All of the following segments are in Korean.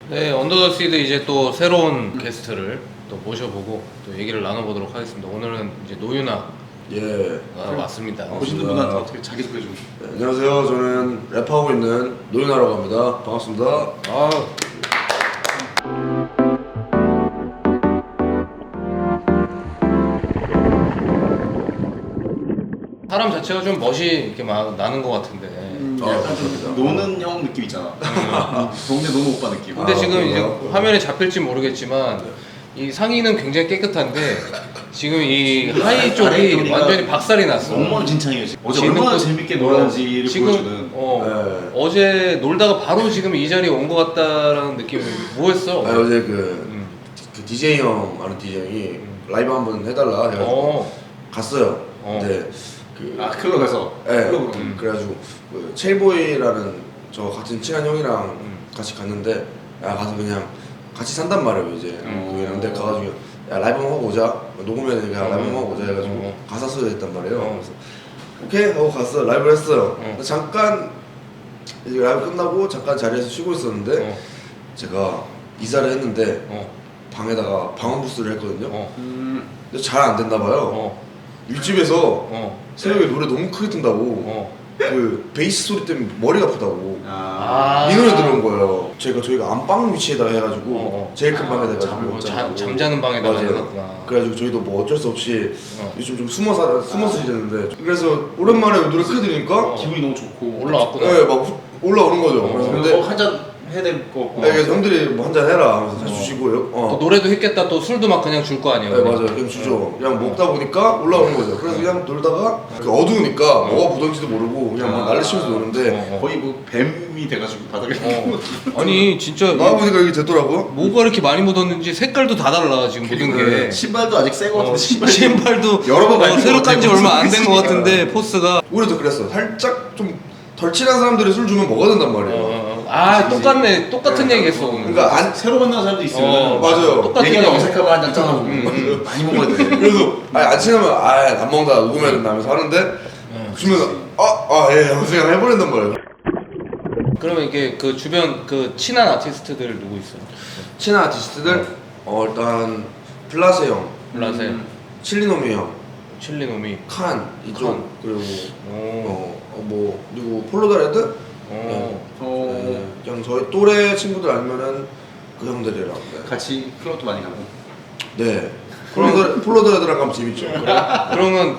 네, 언더더시드 이제 또 새로운 게스트를 또 모셔보고 또 얘기를 나눠보도록 하겠습니다. 오늘은 이제 노유나가 예. 왔습니다. 보시는 분한테 어떻게 자기소개 좀. 네, 안녕하세요. 저는 랩하고 있는 노윤아라고 합니다. 반갑습니다. 아, 사람 자체가 좀 멋이 이렇게 막 나는 것 같은데. 약간 좀 노는 형 느낌 있잖아. 동네 노는 오빠 느낌. 근데 지금 이제 그런가요? 화면에 잡힐지 모르겠지만 이 상의는 굉장히 깨끗한데 지금 이 하의 쪽이 아랫도리가 완전히 박살이 났어. 엉망진창이에요 지금. 어제 지금 얼마나 또- 재밌게 놀았는지를 지금 보여주는. 네. 어제 놀다가 바로 지금 이 자리에 온 것 같다라는 느낌이 뭐했어? 아, 어제 그 DJ 형 아는 DJ 형이 라이브 한번 해달라 해가지고 어. 갔어요. 어. 근데 그 아 클럽 가서. 예. 클럽으로. 그래가지고 그 체이보이라는 저 같은 친한 형이랑 같이 갔는데 야 가서 그냥 같이 산단 말이에요 이제. 근데 가가지고 야 라이브 한번 하고 오자. 녹음해야 되니까 라이브 한번 하고 오자 해가지고 가사 써야 됐단 말이에요. 그래서 오케이 하고 갔어. 라이브를 했어요. 근데 잠깐 이제 라이브 끝나고 잠깐 자리에서 쉬고 있었는데 제가 이사를 했는데 방에다가 방음 부스를 했거든요. 근데 잘 안 됐나 봐요. 윗집에서 새벽에 노래 너무 크게 든다고 그 베이스 소리 때문에 머리가 아프다고 아. 이 노래 들어온 거예요. 저희가 안방 위치에다가 해가지고 제일 큰 방에다 해가지고 잠자는 방에다가 맞아요. 해놨구나. 그래가지고 저희도 뭐 어쩔 수 없이 요즘 좀 숨어서 지내는데 그래서 오랜만에 노래 크게 들으니까 기분이 너무 좋고. 올라왔구나. 네, 막 올라오는 거죠. 그래서 근데 한잔 해야 될 거. 네, 그래서 형들이 뭐 한잔 해라 하면서 다시 주시고요. 또 노래도 했겠다. 또 술도 막 그냥 줄 거 아니에요. 네 맞아요. 그냥 주죠. 그냥 먹다 보니까 올라오는 거죠. 그래서 그냥 놀다가 그 어두우니까 뭐가 묻었는지도 모르고 그냥 막 난리치면서 노는데 거의 뭐 뱀이 돼가지고 바닥에. 아니 진짜 나와보니까 이게 됐더라고요. 뭐가 이렇게 많이 묻었는지 색깔도 다 달라 지금 모든 게. 신발도 아직 새거 같은데 신발도 여러 번 밟힌 새로 것 깐지 같아요. 얼마 안 된 것 같은데 포스가. 우리도 그랬어. 살짝 좀 덜 친한 사람들이 술 주면 먹어야 된단 말이에요. 아 똑같네. 똑같은 네. 얘기했어 오늘. 그러니까 새로 만난 사람도 있으면 맞아요. 똑같은 얘기가 얘기. 어색하고 한잔 짜고 많이 먹어야 돼. 그래서 안 친하면 안 먹는다 녹음해야 된다 하면서 하는데 주면 예 하면서 그냥 해버린단 말이에요. 그러면 이게 그 주변 그 친한 아티스트들 누구 있어? 친한 아티스트들 일단 플라세 형, 블라세, 칠리노미 형, 칠리노미. 칸 이쪽 칸. 그리고 오. 뭐 그리고 폴로다레드 그냥 저희 또래 친구들 아니면은 그 형들이랑 같이 클럽도 많이 가고. 네 폴로다레드랑 가면 재밌죠. 그러면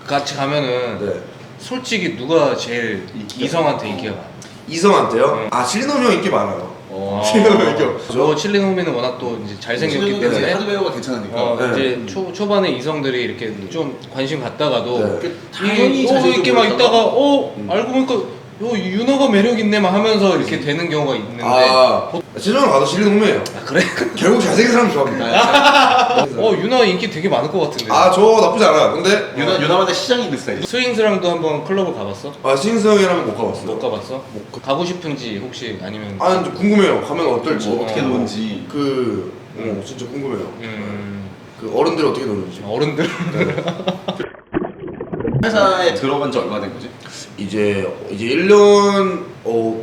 같이 가면은 네 솔직히 누가 제일 이성한테 인기가 많아? 이성한테요? 아 칠리노미 형 인기 많아요. 어. 칠리노미 형 인기 저 칠리노미는 워낙 또 이제 잘생겼기 때문에 하드웨어가 괜찮으니까. 네. 이제 초반에 이성들이 이렇게 좀 관심 갖다가도 네. 당연히 이렇게 막 잘생겨 있다가 알고 보니까 윤호가 매력 있네 막 하면서 이렇게 되는 경우가 있는데 진호형 가도 칠리노미예요. 그래? 결국 잘생긴 사람 좋아합니다. 윤호 인기 되게 많을 것 같은데. 저 나쁘지 않아요. 근데 유나마다 시장이 있는 스타일. 스윙스랑도 한번 클럽을 가봤어? 신스 형이랑 못 가봤어요. 못 가봤어? 가고 싶은지 혹시 아니면 이제 궁금해요. 가면 어떨지. 뭐 어떻게 노는지. 진짜 궁금해요. 음. 그 어른들이 어떻게 노는지. 어른들 회사에 들어간 지 얼마 된 거지? 이제 1년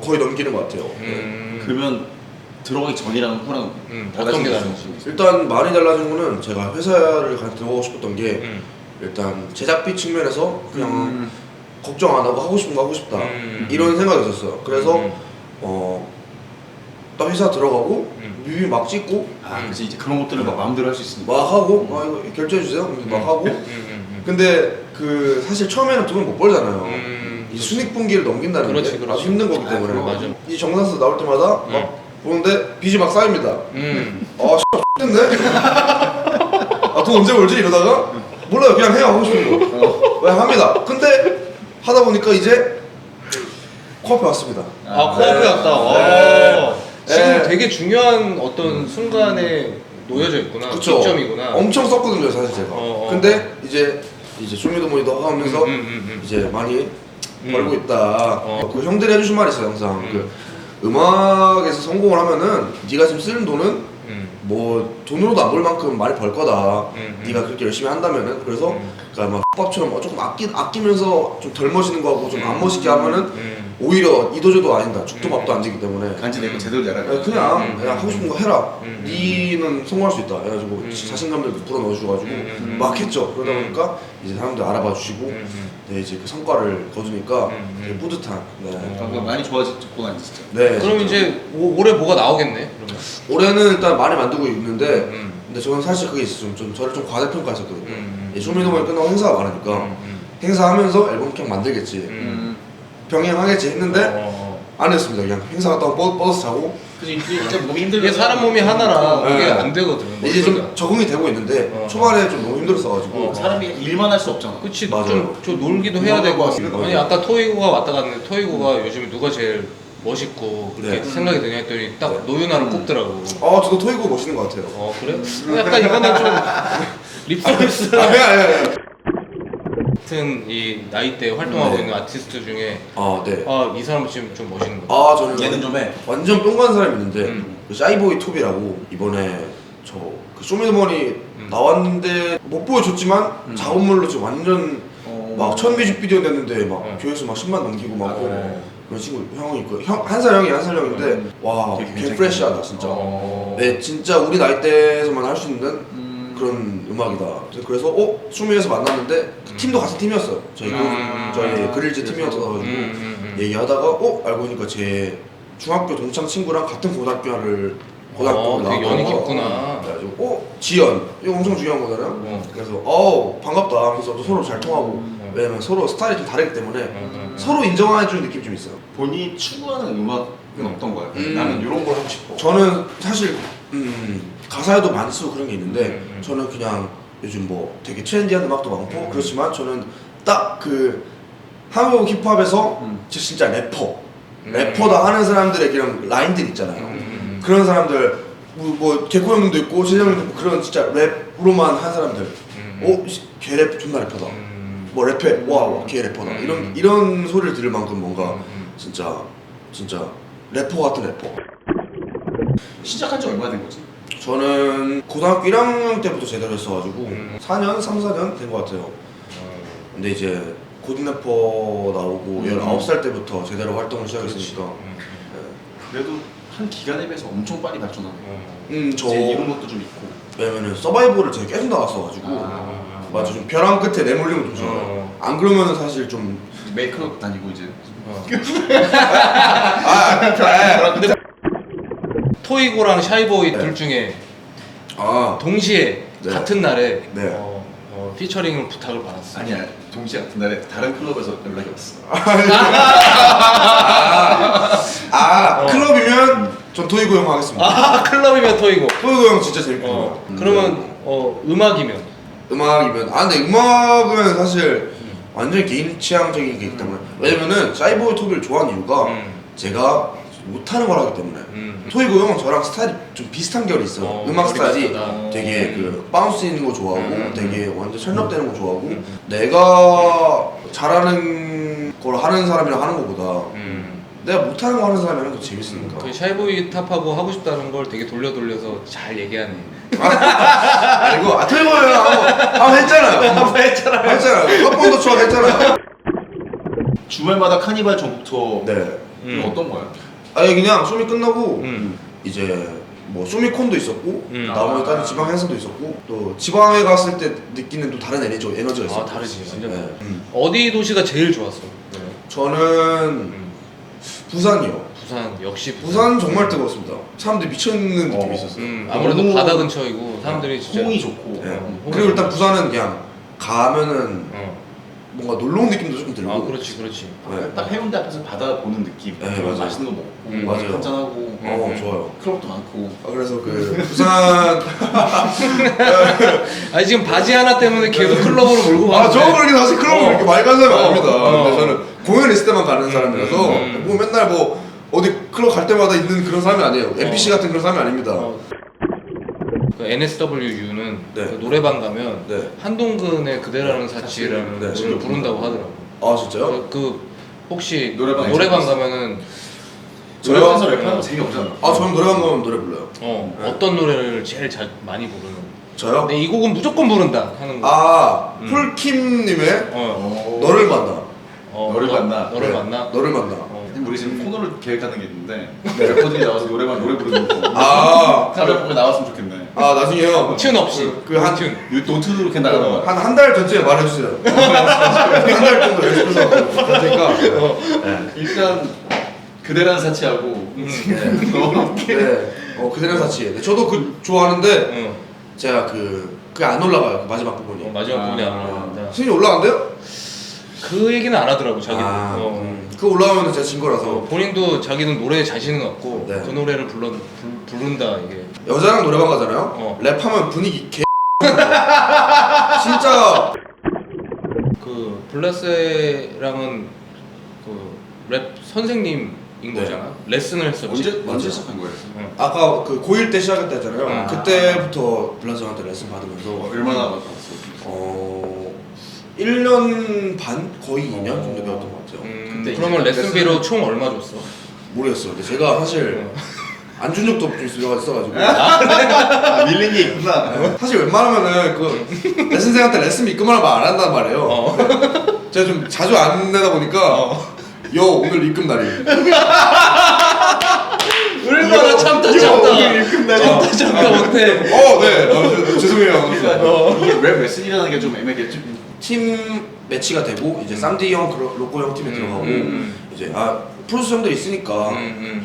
거의 넘기는 것 같아요. 그러면 들어가기 전이랑 후랑 어떤 게 게 다른지. 일단 많이 달라진 거는 제가 회사를 같이 들어가고 싶었던 게 일단 제작비 측면에서 그냥 걱정 안 하고 하고 싶은 거 하고 싶다 이런 생각이 있었어요. 그래서 딱 회사 들어가고 뮤비 막 찍고 그치 이제 그런 것들을 막 마음대로 할 수 있으니까. 막 하고 이거 결제해 주세요 막 하고 근데 그 사실 처음에는 돈을 못 벌잖아요. 이 순익분기를 넘긴다는 그렇지, 게 그렇지. 아주 힘든 거기 때문에 맞아. 이 정산서 나올 때마다 막 보는데 빚이 막 쌓입니다. X인데? 돈 언제 벌지? 이러다가 몰라요. 그냥 해요. 하고 싶은 거 그냥 합니다. 근데 하다 보니까 이제 코앞에 왔습니다. 코앞에 왔다. 와. 지금 네. 되게 중요한 어떤 순간에 놓여져 있구나. 그쵸. 시점이구나. 엄청 썼거든요 사실 제가. 근데 이제 쇼미더머니도 하면서 이제 많이 벌고 있다. 그 형들이 해주신 말이 있어요 항상. 그 음악에서 성공을 하면은 네가 지금 쓰는 돈은 뭐 돈으로도 안 벌 만큼 많이 벌 거다. 네가 그렇게 열심히 한다면은. 그래서 그러니까 막 밥처럼 조금 아끼면서 좀 덜 멋있는 거 하고 좀 안 멋있게 하면은 오히려 이도저도 아니다. 죽도 밥도 안 되기 때문에 간지 내고 제대로 내라. 그냥 하고 싶은 거 해라. 니는 성공할 수 있다. 해가지고 자신감을 불어 넣어주셔가지고 막 했죠. 그러다 보니까 이제 사람들 알아봐 주시고 네, 이제 그 성과를 거두니까 되게 뿌듯한. 네. 많이 좋아졌고 난 진짜. 네. 그럼 진짜. 이제 올해 뭐가 나오겠네. 그러면. 올해는 일단 많이 만들고 있는데 근데 저는 사실 그게 있어요. 좀 저를 좀 과대평가했었거든요. 쇼미더머니 끝나고 행사가 많으니까 행사하면서 앨범 그냥 만들겠지. 병행하겠지 했는데 안 했습니다. 그냥 행사 갔다 오고 버스 타고 그지 이제 몸이 힘들면 이게 사람 몸이 하나라 그게 네. 안 되거든. 이제 좀 적응이 되고 있는데 초반에 좀 너무 힘들었어가지고 사람이 일만 할 수 없잖아. 그치. 맞아요. 좀 놀기도 해야 되고. 맞습니다. 아니 아까 토이고가 왔다 갔는데 토이고가 요즘에 누가 제일 멋있고 그렇게 네. 생각이 드냐 했더니 딱 노윤아를 꼽더라고. 저도 토이고 멋있는 것 같아요. 그래? 약간 이거는 좀 립서비스 같은 이 나이대 활동하고 네. 있는 아티스트 중에 네. 이 사람은 지금 좀 멋있는 거. 저는 얘는 좀 해. 완전 뿅간 사람이 있는데 그 샤이보이 톱이라고 이번에 그 쇼미더머니 나왔는데 못 보여줬지만 작업물로 지금 완전 막 첫 뮤직비디오 냈는데 막 조회수 막 10만 넘기고 막 그래. 그런 친구 형이 있고 한 살 형인데 와 되게 개 프레시하다 진짜. 어. 네 진짜 우리 나이대에서만 할 수 있는 그런 음악이다. 그래서 쇼미에서 만났는데 팀도 같은 팀이었어요. 저희 그릴즈 팀이었어가지고 얘기하다가 알고 보니까 제 중학교 동창 친구랑 같은 고등학교를 되게 연이 깊구나. 그래가지고 지연 이거 엄청 중요한 거잖아요. 그래서 반갑다. 그래서 또 서로 잘 통하고 왜냐면 서로 스타일이 좀 다르기 때문에 서로 인정해주는 느낌 좀 있어요. 본인이 추구하는 음악은 어떤 거야? 나는 이런 걸 하고 싶어. 저는 사실 가사에도 많이 쓰고 그런 게 있는데 저는 그냥 요즘 뭐 되게 트렌디한 음악도 많고 그렇지만 저는 딱 그 한국 힙합에서 진짜 래퍼다 하는 사람들의 그런 라인들 있잖아요. 그런 사람들 뭐 개코 형님도 있고 재정 형님도 있고 그런 진짜 랩으로만 한 사람들 걔 랩 존나 래퍼다. 뭐 랩해 와걔 래퍼다. 이런 소리를 들을 만큼 뭔가 진짜 래퍼 같은 래퍼. 시작한 지 얼마 된 거지? 저는 고등학교 1학년 때부터 제대로 했어가지고 4년? 3, 4년 된 것 같아요. 근데 이제 고딩래퍼 나오고 19살 때부터 제대로 활동을 시작했으니까 그래도 한 기간에 비해서 엄청 빨리 발전하네. 저 이제 이런 것도 좀 있고. 왜냐면은 서바이벌을 제가 계속 나갔어가지고 맞아 좀 벼랑 끝에 내몰리는 거 좀 좋아요. 안 그러면은 사실 좀 메이크업 다니고 이제. 토이고랑 샤이보이 네. 둘 중에 아 동시에 네. 같은 날에 네. 피처링을 부탁을 받았어. 아니야 동시에 같은 날에 다른 클럽에서 연락이 왔어. 클럽이면 전 토이고 형 하겠습니다. 클럽이면 토이고. 토이고 형 진짜 재밌거든요. 그러면 음악이면 음악이면 근데 음악은 사실 완전 개인 취향적인 게 있기 때문에 왜냐면은 샤이보이 토비를 좋아하는 이유가 제가 못하는 걸 하기 때문에 토이고 형은 저랑 스타일이 좀 비슷한 결이 있어요. 음악 스타일이 비슷하다. 되게 그 바운스 있는 거 좋아하고 되게 완전 철납되는 거 좋아하고 내가 잘하는 걸 하는 사람이랑 하는 거보다 내가 못하는 거 하는 사람이랑 더 재밌으니까. 그 샤이보이 탑하고 하고 싶다는 걸 되게 돌려서 잘 얘기하네. 아니고 토이고 형 한번 했잖아요. 했잖아요. 한 번도 추억했잖아요. 주말마다 카니발 전국 투어. 네. 이거 어떤 거야? 그냥 쇼미 끝나고 이제 뭐 쇼미콘도 있었고 나머지 다른 지방 행사도 있었고 또 지방에 갔을 때 느끼는 또 다른 에너지가 있어요. 다르지. 완전. 네. 어디 도시가 제일 좋았어? 저는 부산이요. 부산 역시 부산 정말 뜨거웠습니다. 사람들이 미쳐있는 느낌이 있었어요. 아무래도 너무- 바다 근처이고 사람들이 진짜 호응이 좋고. 네. 그리고 일단 부산은 그냥 가면은 뭔가 놀러 온 느낌도 조금 들고. 그렇지. 네. 딱 해운대 앞에서 바다 보는 느낌. 네, 맞아요. 맛있는 거 먹고 맞아요. 한잔하고 좋아요. 클럽도 많고. 그래서 그 부산 아니 지금 바지 하나 때문에 계속 클럽으로 몰고 가는데. 저 그렇게 사실 클럽을 그렇게 많이 가는 사람이 아닙니다. 어. 근데 저는 공연 있을 때만 가는 사람이라서 뭐 맨날 뭐 어디 클럽 갈 때마다 있는 그런 사람이 아니에요. NPC 같은 그런 사람이 아닙니다. 그 NSWU는 네. 그 노래방 가면 네. 한동근의 그대라는 사치라는 네. 노래를 부른다고 하더라고. 아 진짜요? 그 혹시 노래방에 노래방 있었어? 가면은 노래방에서 랩하는 거 재미없잖아. 저는 노래방 가면 노래 불러요. 어떤 노래를 제일 많이 부르는? 저요? 네, 이 곡은 무조건 부른다 하는 거. 아 폴킴님의 너를 만나. 너를 만나. 너를 네, 만나. 너를 만나. 우리 지금 코너를 계획하는 게 있는데 래퍼들이 나와서 노래 부르는 거. 아 가볍게 나왔으면 좋겠네. 아 나중에요. 튠 없이. 그한 튠. 노트로 이렇게 나가는 거야. 한 달 전쯤에 말해주세요. 한 달 정도 연습해서 그러니까. 네. 일단 그대란 사치하고 네. 그대로 사치. 네, 저도 그 좋아하는데 응. 제가 그게 안 올라가요. 그 마지막 부분이. 마지막 부분이 안 올라간다. 승이 올라간대요? 그 얘기는 안 하더라고 자기도. 그거 올라가면 제가 진 거라서. 본인도 자기는 노래에 자신은 없고 네. 그 노래를 부른다 이게. 여자랑 노래방 가잖아요. 랩하면 분위기 개. 진짜. 그 블라스랑은 그 랩 선생님인 네. 거잖아. 레슨을 했었지. 언제 시작한 거예요? 아까 그 고1 때 시작했다 했잖아요. 아. 그때부터 블라즈한테 레슨 받으면서 얼마나 받았어? 1년 반? 거의 2년 정도 배웠던 것 같아요. 그때 그러면 이제 레슨비로 총 얼마 줬어? 모르겠어요. 근데 제가 사실 안 준 적도 좀 있어가지고 밀린 게 있구나. 사실 웬만하면은 그 레슨생한테 레슨비 입금하라고 말 안 한단 말이에요. 제가 좀 자주 안 내다 보니까 요 오늘 입금 날이. 얼마나 참다 못해. 네. 죄송해요. 이게 랩 레슨이라는 게 좀 애매하겠죠? 팀 매치가 되고 이제 쌈디 형, 로꼬 형 팀에 들어가고 이제 프로듀서 형들이 있으니까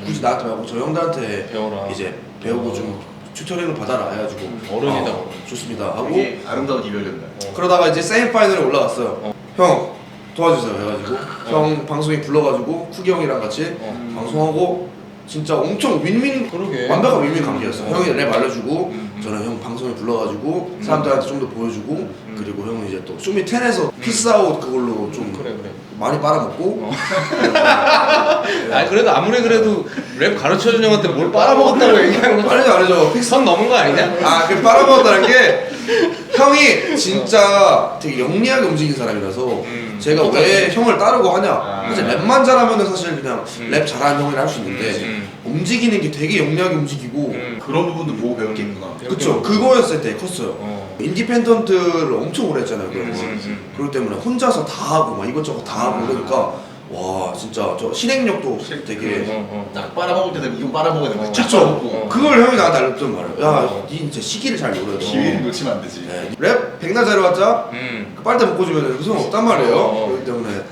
굳이 나한테 말고 저 형들한테 배워라. 이제 배우고 좀 튜토리얼을 받아라 해가지고 어른이다. 좋습니다 하고 이게 아름다운 이별된다. 그러다가 이제 세미파이널에 올라갔어요. 형 도와주세요 해가지고 형 방송에 불러가지고 쿠기 형이랑 같이 방송하고 진짜 엄청 윈윈 그러게. 완벽한 윈윈 관계였어. 형이 랩 알려주고 저는 형 방송에 불러가지고 사람들한테 좀 더 보여주고 그리고 형은 이제 또 쇼미 10에서 피스아웃 그걸로 좀 그래. 많이 빨아먹고 아니 그래도 아무리 그래도 랩 가르쳐준 형한테 뭘 빨아먹었다고 얘기하는 건 아니죠. 선 넘은 거 아니냐? 그 빨아먹었다는 게 형이 진짜 되게 영리하게 움직이는 사람이라서 제가 왜 형을 따르고 하냐. 사실 랩만 잘하면 사실 그냥 랩 잘하는 형이라 할 수 있는데 움직이는 게 되게 영리하게 움직이고 그런 부분도 보고 배울 게 있구나. 그쵸. 그거였을 때 컸어요. 인디펜던트를 엄청 오래 했잖아요. 그런 거. 그렇기 때문에 혼자서 다 하고 막 이것저것 다 하고 그러니까 와 진짜 저 실행력도 되게 딱 빨아먹을 때 되면 이건 빨아먹어야 되고 그쵸. 그걸 형이 나한테 알려줬단 말이에요. 야, 니 진짜 시기를 잘 노려요. 기회를 놓치면 안 되지. 네. 랩 백날 잘해봤자 그 빨대 먹고 주면 의성 없단 말이에요. 그렇기 때문에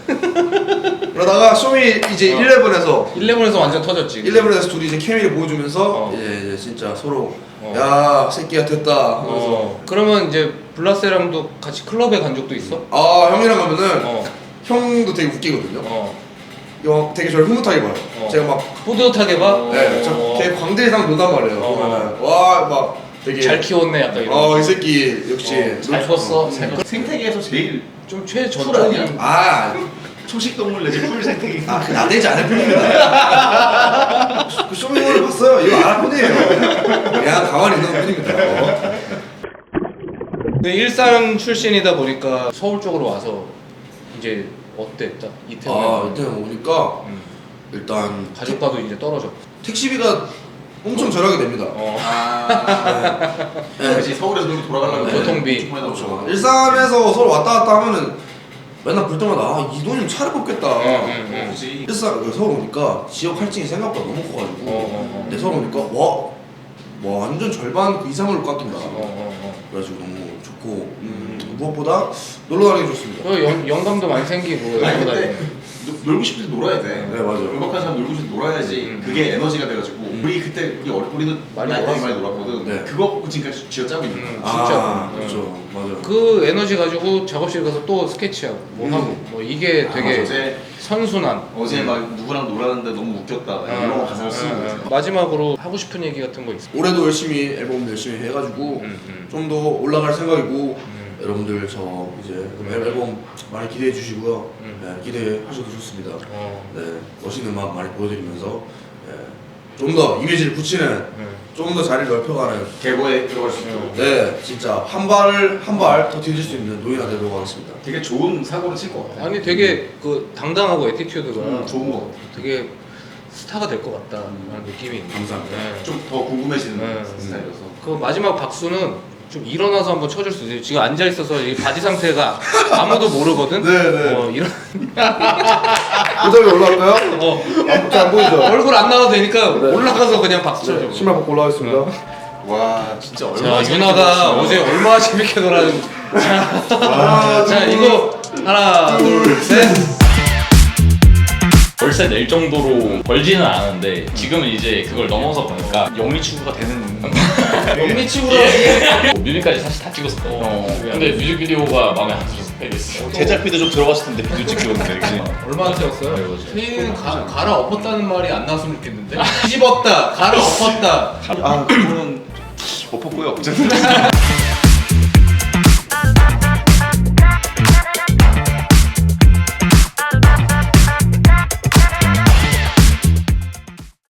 그러다가 쇼미 이제 11에서 완전 터졌지. 11에서 둘이 이제 케미를 보여주면서 이제 진짜 서로 야 새끼야 됐다 하면서 그러면 이제 블라스랑도 같이 클럽에 간 적도 있어? 형이랑 가면은 형도 되게 웃기거든요. 형 되게 저를 흐뭇하게 봐요. 제가 막 뿌듯하게 봐? 네, 저 되게 광대상 논단 말이에요. 그러면은 와 막 되게 잘 키웠네 약간 이런. 이 새끼 역시 잘 컸어. 생태계에서 제일 좀 풀 최저점이야. 아니야? 초식동물 내지 풀 생태계. 그 나대지 않을 뿐입니다. 그 쇼미더를 봤어요. 이거 안 할 뿐이에요. 그냥 가만히 있는 뿐입니다. 근데 일산 출신이다 보니까 서울 쪽으로 와서 이제 어때? 딱 이태원에 이태원 오니까 일단 가족과도 이제 떨어졌고. 택시비가 엄청 절약이 됩니다. 그렇지 서울에서 그렇게 돌아가려면 교통비. 그렇죠. 일산에서 서울 왔다 갔다 하면은 맨날 볼 때마다 이 돈이면 차를 뽑겠다. 그렇지. 일산 서울 오니까 지역 할증이 생각보다 너무 커가지고 근데 서울 오니까 와 완전 절반 그 이상으로 깎인다. 그래가지고 너무 좋고 무엇보다 놀러 다니기 좋습니다. 그 영감도 많이 생기고. 아니 근데 놀고 싶을 때 놀아야 돼. 네, 맞아요. 음악하는 사람 놀고 싶을 때 놀아야지 그게 에너지가 돼가지고 우리 그때 우리도 많이 되게 많이 놀았거든. 네. 그거 갖고 지금까지 쥐어짜고 있는 거야. 진짜. 그렇죠. 맞아요. 그 에너지 가지고 작업실 가서 또 스케치하고 뭐 하고 뭐 이게 되게 선순환. 어제 막 누구랑 놀았는데 너무 웃겼다 이런 거 가사를 쓰는 거지. 마지막으로 하고 싶은 얘기 같은 거 있어? 올해도 열심히 앨범 열심히 해가지고 좀 더 올라갈 생각이고 여러분들 저 이제 앨범 많이 기대해 주시고요. 네, 기대하셔도 좋습니다. 네, 멋있는 음악 많이 보여드리면서 좀 더 이미지를 붙이는 좀 더 자리를 넓혀가는 개보에 들어갈 수 있도록 네 진짜 한 발 더 디딜 수 있는 노예가 되도록 하겠습니다. 되게 좋은 사고를 칠 것 같아. 아니 되게 그 당당하고 애티튜드가 좋은 것 같아. 되게 스타가 될 것 같다라는 느낌이 있네. 감사합니다. 네. 좀 더 궁금해지는 네. 스타일이어서. 그 마지막 박수는 좀 일어나서 한번 쳐줄 수 있어요? 지금 앉아 있어서 이 바지 상태가 아무도 모르거든. 네네. 이런 고점에 올라갈까요? 잘 보이죠? 얼굴 안 나와도 되니까 네. 올라가서 그냥 박수 쳐줘. 네, 신발 벗고 올라가겠습니다. 와 진짜 얼마나 자, 유나가 어제 얼마나 재밌게 놀았는지. 자, 이거 하나, 둘, 셋. 월세 낼 정도로 벌지는 않았는데 지금은 이제 그걸 넘어서 보니까 영리 친구가 되는 영미치구로 뮤직까지 사실 다 찍었어. 근데 뮤직비디오가 마음에 안 들어서 빼겠어. 제작비도 좀 들어갔을 텐데 비디오 찍혔는데 그지? 얼마나 채웠어요? 케이는 갈아 엎었다는 말이 안 나왔으면 좋겠는데. 뒤집었다, 갈아 엎었다. 아 그거는 엎었고요 어쨌든